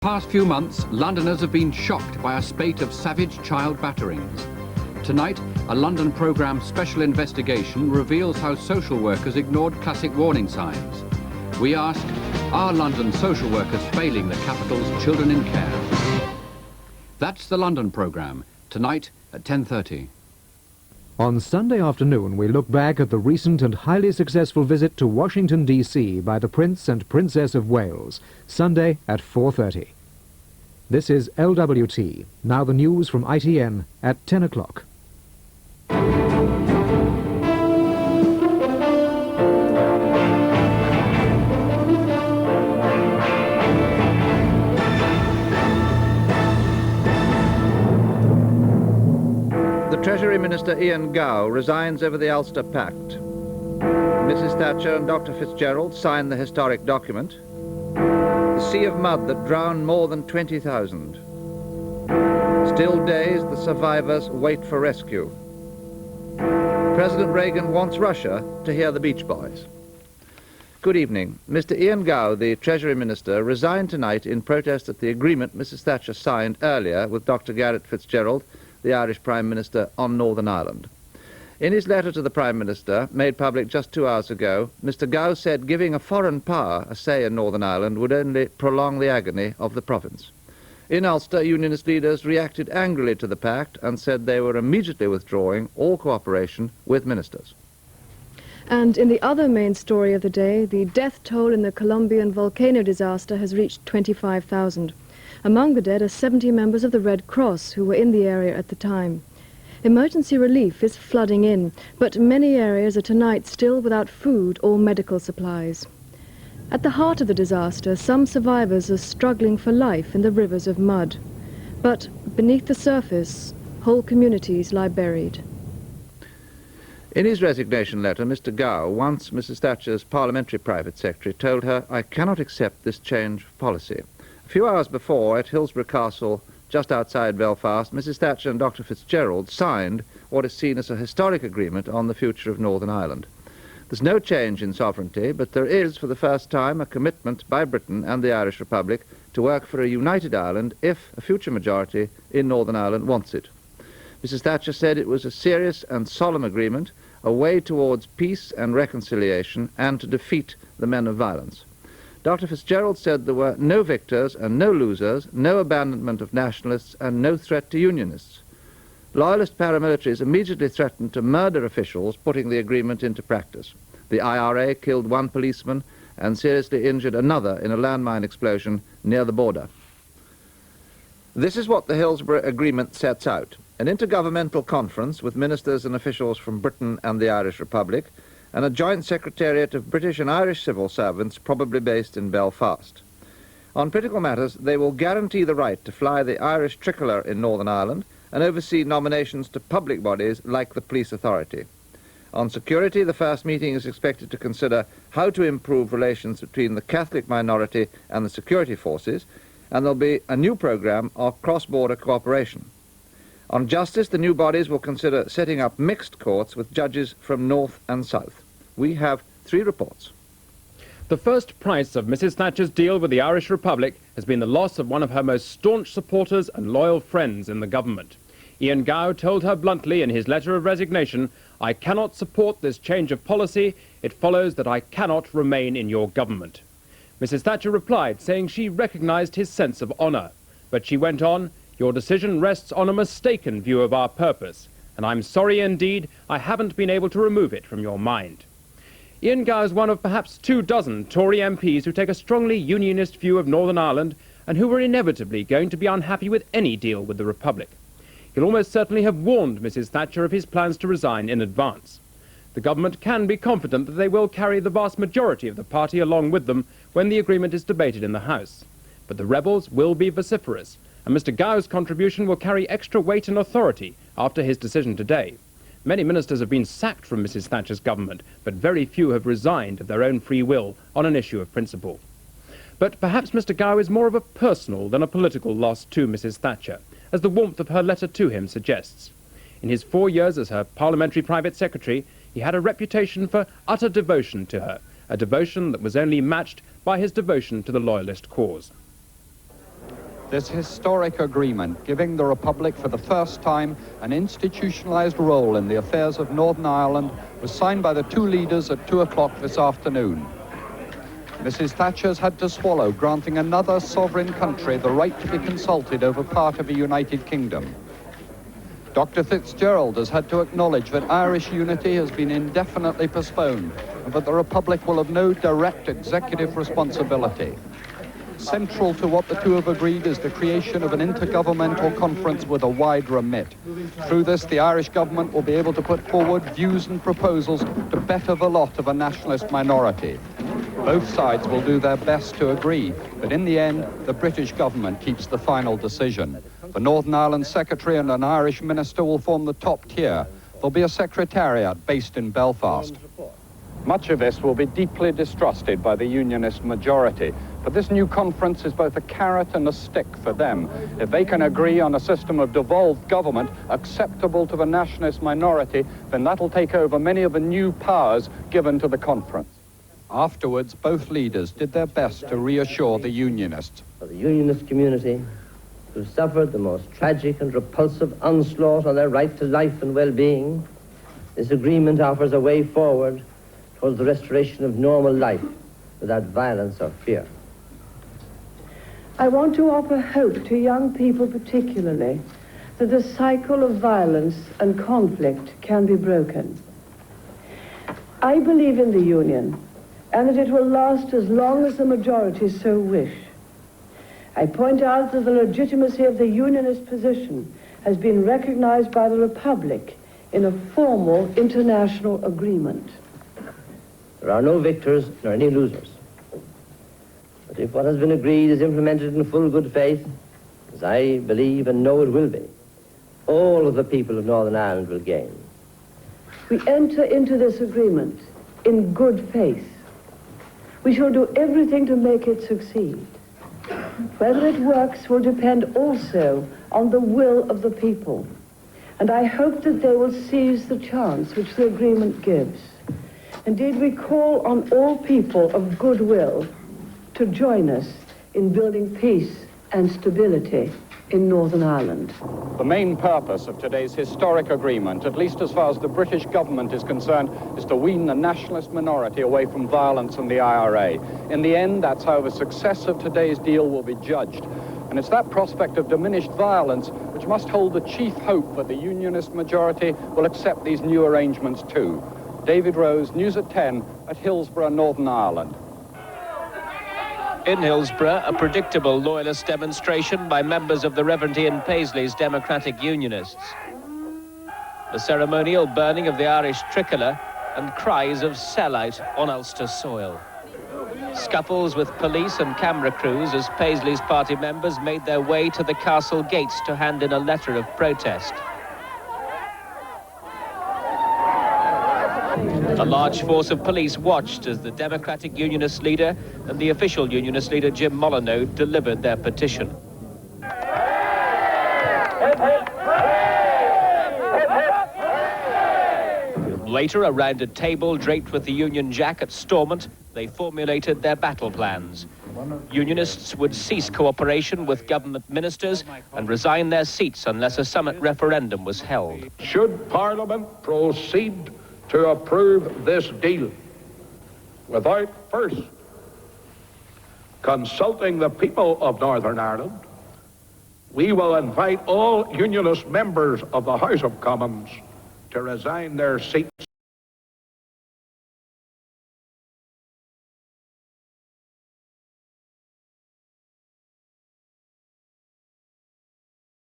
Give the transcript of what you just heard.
Past few months, Londoners have been shocked by a spate of savage child batterings. Tonight, a London programme special investigation reveals how social workers ignored classic warning signs. We ask, are London social workers failing the capital's children in care? That's the London programme, tonight at 10:30. On Sunday afternoon, we look back at the recent and highly successful visit to Washington, D.C. by the Prince and Princess of Wales, Sunday at 4:30. This is LWT, now the news from ITN at 10 o'clock. Treasury Minister Ian Gow resigns over the Ulster pact. Mrs. Thatcher and Dr. Fitzgerald signed the historic document. The sea of mud that drowned more than 20,000. Still dazed, the survivors wait for rescue. President Reagan wants Russia to hear the Beach Boys. Good evening. Mr. Ian Gow, the Treasury Minister, resigned tonight in protest at the agreement Mrs. Thatcher signed earlier with Dr. Garret Fitzgerald, the Irish Prime Minister, on Northern Ireland. In his letter to the Prime Minister, made public just 2 hours ago, Mr. Gow said giving a foreign power a say in Northern Ireland would only prolong the agony of the province. In Ulster, Unionist leaders reacted angrily to the pact and said they were immediately withdrawing all cooperation with ministers. And in the other main story of the day, the death toll in the Colombian volcano disaster has reached 25,000. Among the dead are 70 members of the Red Cross who were in the area at the time. Emergency relief is flooding in, but many areas are tonight still without food or medical supplies. At the heart of the disaster, some survivors are struggling for life in the rivers of mud. But beneath the surface, whole communities lie buried. In his resignation letter, Mr. Gow, once Mrs. Thatcher's parliamentary private secretary, told her, "I cannot accept this change of policy." A few hours before, at Hillsborough Castle, just outside Belfast, Mrs. Thatcher and Dr. Fitzgerald signed what is seen as a historic agreement on the future of Northern Ireland. There's no change in sovereignty, but there is, for the first time, a commitment by Britain and the Irish Republic to work for a united Ireland if a future majority in Northern Ireland wants it. Mrs. Thatcher said it was a serious and solemn agreement, a way towards peace and reconciliation, and to defeat the men of violence. Dr. Fitzgerald said there were no victors and no losers, no abandonment of nationalists and no threat to unionists. Loyalist paramilitaries immediately threatened to murder officials putting the agreement into practice. The IRA killed one policeman and seriously injured another in a landmine explosion near the border. This is what the Hillsborough Agreement sets out: an intergovernmental conference with ministers and officials from Britain and the Irish Republic, and a joint secretariat of British and Irish civil servants, probably based in Belfast. On political matters, they will guarantee the right to fly the Irish tricolour in Northern Ireland and oversee nominations to public bodies like the police authority. On security, the first meeting is expected to consider how to improve relations between the Catholic minority and the security forces, and there'll be a new programme of cross-border cooperation. On justice, the new bodies will consider setting up mixed courts with judges from north and south. We have 3 reports. The first price of Mrs. Thatcher's deal with the Irish Republic has been the loss of one of her most staunch supporters and loyal friends in the government. Ian Gow told her bluntly in his letter of resignation, "I cannot support this change of policy. It follows that I cannot remain in your government." Mrs. Thatcher replied, saying she recognised his sense of honour. But she went on, "Your decision rests on a mistaken view of our purpose, and I'm sorry indeed I haven't been able to remove it from your mind." Ian Gow is one of perhaps 24 Tory MPs who take a strongly unionist view of Northern Ireland and who were inevitably going to be unhappy with any deal with the Republic. He'll almost certainly have warned Mrs. Thatcher of his plans to resign in advance. The government can be confident that they will carry the vast majority of the party along with them when the agreement is debated in the House. But the rebels will be vociferous, and Mr. Gow's contribution will carry extra weight and authority after his decision today. Many ministers have been sacked from Mrs. Thatcher's government, but very few have resigned of their own free will on an issue of principle. But perhaps Mr. Gow is more of a personal than a political loss to Mrs. Thatcher, as the warmth of her letter to him suggests. In his 4 years as her parliamentary private secretary, he had a reputation for utter devotion to her, a devotion that was only matched by his devotion to the loyalist cause. This historic agreement, giving the Republic for the first time an institutionalized role in the affairs of Northern Ireland, was signed by the two leaders at 2 o'clock this afternoon. Mrs. Thatcher's had to swallow, granting another sovereign country the right to be consulted over part of a United Kingdom. Dr. Fitzgerald has had to acknowledge that Irish unity has been indefinitely postponed and that the Republic will have no direct executive responsibility. Central to what the two have agreed is the creation of an intergovernmental conference with a wide remit. Through this, the Irish government will be able to put forward views and proposals to better the lot of a nationalist minority. Both sides will do their best to agree, but in the end, the British government keeps the final decision. The Northern Ireland Secretary and an Irish minister will form the top tier. There'll be a secretariat based in Belfast. Much of this will be deeply distrusted by the Unionist majority, but this new conference is both a carrot and a stick for them. If they can agree on a system of devolved government acceptable to the nationalist minority, then that'll take over many of the new powers given to the conference. Afterwards, both leaders did their best to reassure the Unionists. For the Unionist community, who suffered the most tragic and repulsive onslaught on their right to life and well-being, this agreement offers a way forward towards the restoration of normal life without violence or fear. I want to offer hope to young people particularly that the cycle of violence and conflict can be broken. I believe in the Union and that it will last as long as the majority so wish. I point out that the legitimacy of the Unionist position has been recognized by the Republic in a formal international agreement. There are no victors nor any losers. But if what has been agreed is implemented in full good faith, as I believe and know it will be, all of the people of Northern Ireland will gain. We enter into this agreement in good faith. We shall do everything to make it succeed. Whether it works will depend also on the will of the people, and I hope that they will seize the chance which the agreement gives. Indeed, we call on all people of goodwill to join us in building peace and stability in Northern Ireland. The main purpose of today's historic agreement, at least as far as the British government is concerned, is to wean the nationalist minority away from violence and the IRA. In the end, that's how the success of today's deal will be judged. And it's that prospect of diminished violence which must hold the chief hope that the Unionist majority will accept these new arrangements too. David Rose, News at 10 at Hillsborough, Northern Ireland. In Hillsborough, a predictable loyalist demonstration by members of the Reverend Ian Paisley's Democratic Unionists. The ceremonial burning of the Irish tricolour and cries of sellout on Ulster soil. Scuffles with police and camera crews as Paisley's party members made their way to the castle gates to hand in a letter of protest. A large force of police watched as the Democratic Unionist leader and the official Unionist leader Jim Molyneux delivered their petition. Later, around a table draped with the Union Jack at Stormont, they formulated their battle plans. Unionists would cease cooperation with government ministers and resign their seats unless a summit referendum was held. Should Parliament proceed to approve this deal without first consulting the people of Northern Ireland, we will invite all Unionist members of the House of Commons to resign their seats.